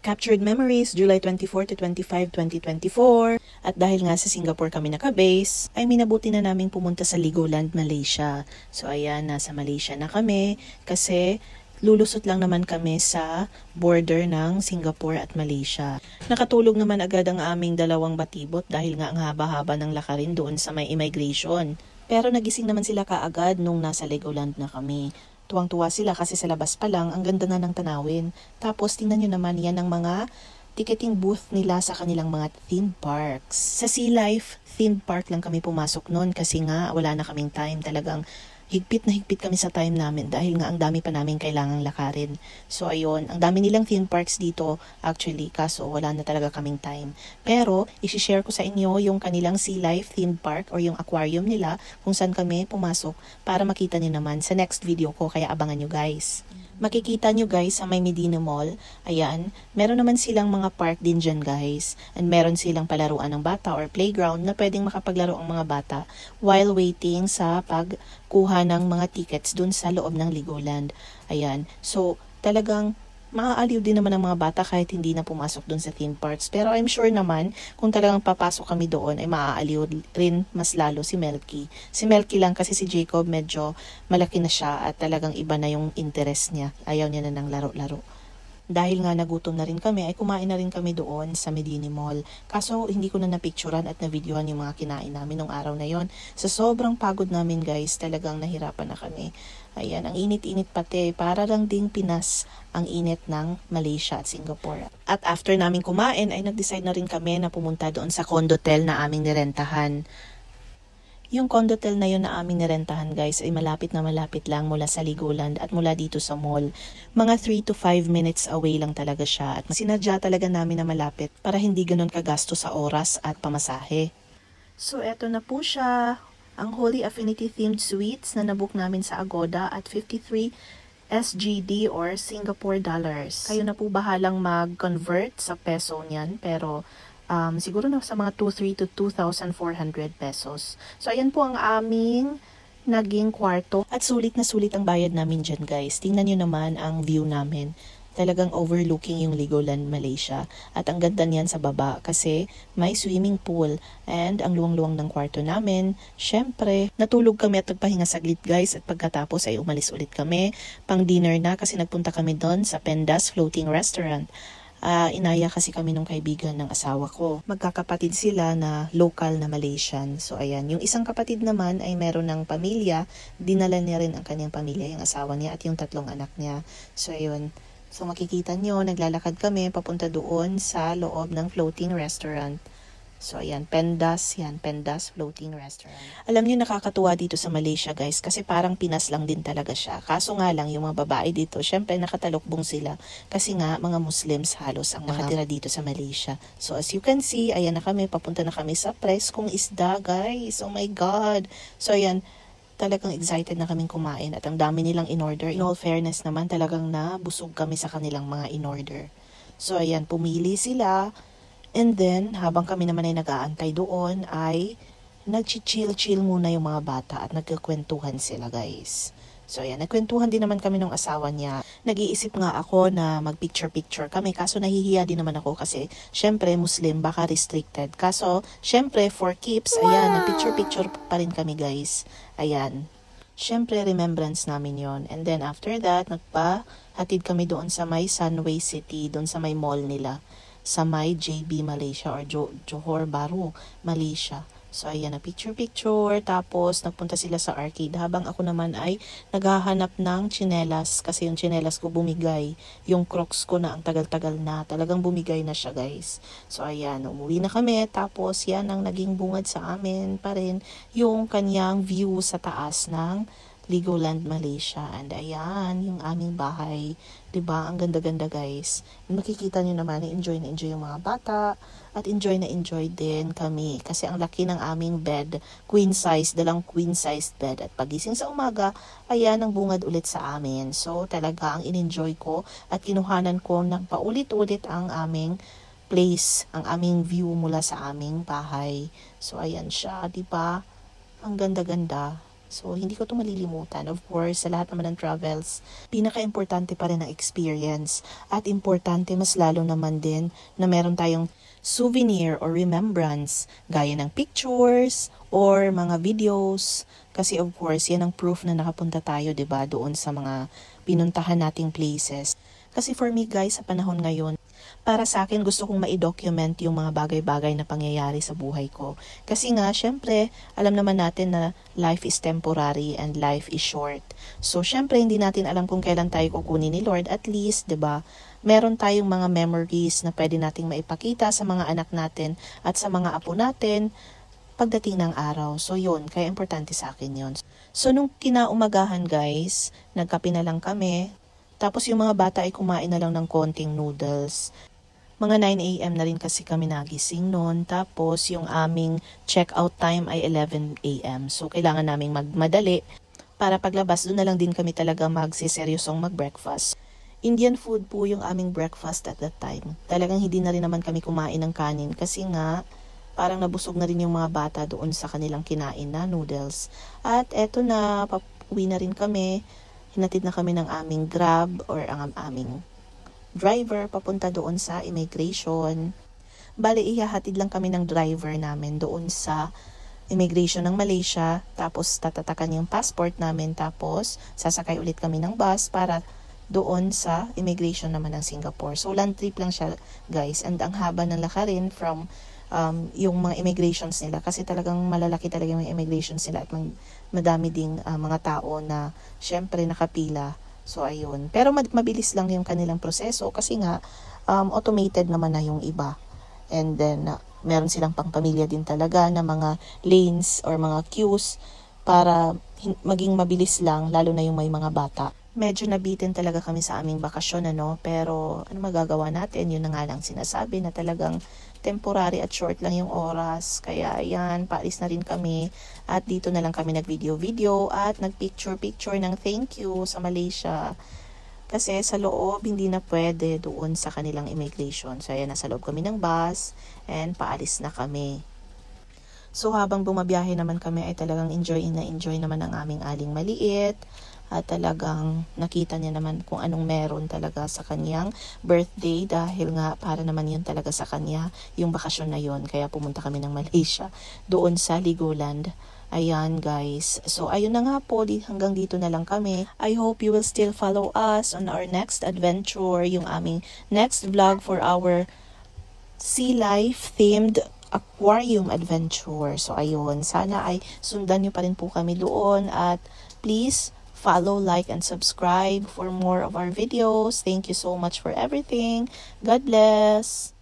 Captured Memories, July 24 to 25, 2024. At dahil nga sa Singapore kami nakabase, ay minabuti na naming pumunta sa Legoland, Malaysia. So ayan, nasa Malaysia na kami kasi lulusot lang naman kami sa border ng Singapore at Malaysia. Nakatulog naman agad ang aming dalawang batibot dahil nga ang haba-haba ng lakarin doon sa may immigration. Pero nagising naman sila kaagad nung nasa Legoland na kami. Tuwang-tuwa sila kasi sa labas pa lang, ang ganda na ng tanawin. Tapos tingnan nyo naman yan ang mga ticketing booth nila sa kanilang mga theme parks. Sa Sea Life theme park lang kami pumasok noon kasi nga wala na kaming time. Talagang higpit na higpit kami sa time namin dahil nga ang dami pa namin kailangang lakarin. So ayun, ang dami nilang theme parks dito actually kaso wala na talaga kaming time. Pero isi-share ko sa inyo yung kanilang Sea Life theme park or yung aquarium nila kung saan kami pumasok para makita niyo naman sa next video ko kaya abangan nyo guys. Makikita nyo guys sa may Medina Mall, ayan, meron naman silang mga park din dyan guys. And meron silang palaruan ng bata or playground na pwedeng makapaglaro ang mga bata while waiting sa pagkuha ng mga tickets dun sa loob ng Legoland. Ayan, so talagang maaaliw din naman ang mga bata kahit hindi na pumasok doon sa theme parks. Pero I'm sure naman, kung talagang papasok kami doon, ay maaaliw rin mas lalo si Melky. Si Melky lang kasi si Jacob medyo malaki na siya at talagang iba na yung interest niya. Ayaw niya na ng laro-laro. Dahil nga nagutom na rin kami, ay kumain na rin kami doon sa Medina Mall. Kaso hindi ko na napicturan at na-videohan yung mga kinain namin nung araw na yon. Sa sobrang pagod namin guys, talagang nahirapan na kami. Ayan, ang init-init pati, para lang ding Pinas ang init ng Malaysia at Singapore. At after namin kumain, ay nag-decide na rin kami na pumunta doon sa condotel na aming nirentahan. Yung condotel na yun na aming nirentahan guys ay malapit na malapit lang mula sa Legoland at mula dito sa mall. Mga 3 to 5 minutes away lang talaga siya at sinadya talaga namin na malapit para hindi ganun kagasto sa oras at pamasahe. So eto na po siya, ang Holy Affinity Themed Suites na nabook namin sa Agoda at 53 SGD or Singapore dollars. Kayo na po bahalang mag-convert sa peso niyan pero siguro na sa mga 2,300 to 2,400 pesos. So, ayan po ang aming naging kwarto. At sulit na sulit ang bayad namin dyan, guys. Tingnan nyo naman ang view namin. Talagang overlooking yung Legoland, Malaysia. At ang ganda niyan sa baba kasi may swimming pool. And ang luwang-luwang ng kwarto namin. Syempre, natulog kami at nagpahinga saglit, guys. At pagkatapos ay umalis ulit kami. Pang dinner na kasi nagpunta kami doon sa Pendas Floating Restaurant. Inaya kasi kami nung kaibigan ng asawa ko. Magkakapatid sila na local na Malaysian. So ayan, yung isang kapatid naman ay meron ng pamilya. Dinala niya rin ang kanyang pamilya, yung asawa niya at yung 3 anak niya. So ayun, so makikita nyo, naglalakad kami papunta doon sa loob ng floating restaurant. So ayan, Pendas Floating Restaurant. Alam niyo nakakatuwa dito sa Malaysia guys kasi parang Pinas lang din talaga siya. Kaso nga lang yung mga babae dito, syempre nakatalukbong sila kasi nga mga Muslims halos ang nakatira dito sa Malaysia. So as you can see, ayan na kami, papunta na kami sa preskong isda guys. Oh my God! So ayan, talagang excited na kaming kumain at ang dami nilang in-order. In all fairness naman, talagang nabusog kami sa kanilang mga in-order. So ayan, pumili sila. And then, habang kami naman ay nag-aantay doon, ay nag-chill-chill muna yung mga bata at nagkakwentuhan sila guys. So ayan, nagkwentuhan din naman kami ng asawa niya. Nag-iisip nga ako na mag-picture-picture kami kaso nahihiya din naman ako kasi syempre Muslim, baka restricted. Kaso syempre for keeps, ayan, nag-picture-picture pa rin kami guys. Ayan. Syempre remembrance namin yon. And then after that, nagpahatid kami doon sa may Sunway City, doon sa may mall nila. Sa may JB Malaysia or Johor Bahru, Malaysia. So ayan na picture-picture, tapos nagpunta sila sa arcade habang ako naman ay naghahanap ng tsinelas kasi yung tsinelas ko bumigay. Yung Crocs ko na ang tagal-tagal na, talagang bumigay na siya guys. So ayan, umuwi na kami, tapos yan ang naging bungad sa amin pa rin yung kanyang view sa taas ng Legoland, Malaysia. And ayan, yung aming bahay. Diba? Ang ganda-ganda guys. Makikita nyo naman, enjoy na enjoy yung mga bata. At enjoy na enjoy din kami. Kasi ang laki ng aming bed. Queen size, dalang queen size bed. At pagising sa umaga, ayan ang bungad ulit sa amin. So talaga ang in-enjoy ko. At kinuhanan ko ng paulit-ulit ang aming place. Ang aming view mula sa aming bahay. So ayan siya, diba? Ang ganda-ganda. So, hindi ko ito malilimutan. Of course, sa lahat naman ng travels, pinaka-importante pa rin ang experience. At importante mas lalo naman din na meron tayong souvenir or remembrance, gaya ng pictures or mga videos. Kasi of course, yan ang proof na nakapunta tayo, 'di ba, doon sa mga pinuntahan nating places. Kasi for me guys, sa panahon ngayon, para sa akin, gusto kong ma-document yung mga bagay-bagay na pangyayari sa buhay ko. Kasi nga, syempre, alam naman natin na life is temporary and life is short. So, syempre, hindi natin alam kung kailan tayo kukunin ni Lord. At least, 'di ba, meron tayong mga memories na pwede nating maipakita sa mga anak natin at sa mga apo natin pagdating ng araw. So, yun. Kaya importante sa akin yun. So, nung kinaumagahan, guys, nagkape na lang kami. Tapos, yung mga bata ay kumain na lang ng konting noodles. Mga 9 a.m. na rin kasi kami nagising noon. Tapos, yung aming check-out time ay 11 a.m. So, kailangan naming magmadali para paglabas, doon na lang din kami talaga magsiseryosong mag-breakfast. Indian food po yung aming breakfast at that time. Talagang hindi na rin naman kami kumain ng kanin kasi nga, parang nabusog na rin yung mga bata doon sa kanilang kinain na noodles. At eto na, pauwi na rin kami. Hinatid na kami ng aming Grab or ang aming driver papunta doon sa immigration. Bale, ihahatid lang kami ng driver namin doon sa immigration ng Malaysia. Tapos, tatatakan yung passport namin. Tapos, sasakay ulit kami ng bus para doon sa immigration naman ng Singapore. So, land trip lang siya, guys. And ang haba ng lakarin from yung mga immigrations nila. Kasi talagang malalaki talaga yung immigrations nila. At madami ding mga tao na syempre nakapila. So, ayun. Pero mabilis lang yung kanilang proseso kasi nga, automated naman na yung iba. And then, meron silang pangpamilya din talaga na mga lanes or mga queues para maging mabilis lang, lalo na yung may mga bata. Medyo nabitin talaga kami sa aming bakasyon, ano? Pero, ano magagawa natin? Yun na nga lang sinasabi na talagang temporary at short lang yung oras. Kaya, yan, paalis na rin kami. At dito na lang kami nag-video-video at nag-picture-picture ng thank you sa Malaysia. Kasi sa loob, hindi na pwede doon sa kanilang immigration. So, ayan, nasa loob kami ng bus and paalis na kami. So, habang bumabiyahe naman kami ay talagang enjoy naman ang aming aling maliit. At talagang nakita niya naman kung anong meron talaga sa kanyang birthday dahil nga para naman yun talaga sa kanya yung bakasyon na yun. Kaya pumunta kami ng Malaysia doon sa Legoland. Ayan guys. So ayun na nga po, hanggang dito na lang kami. I hope you will still follow us on our next adventure, yung aming next vlog for our sea life themed aquarium adventure. So ayun, sana ay sundan nyo pa rin po kami doon at please follow, like, and subscribe for more of our videos. Thank you so much for everything. God bless!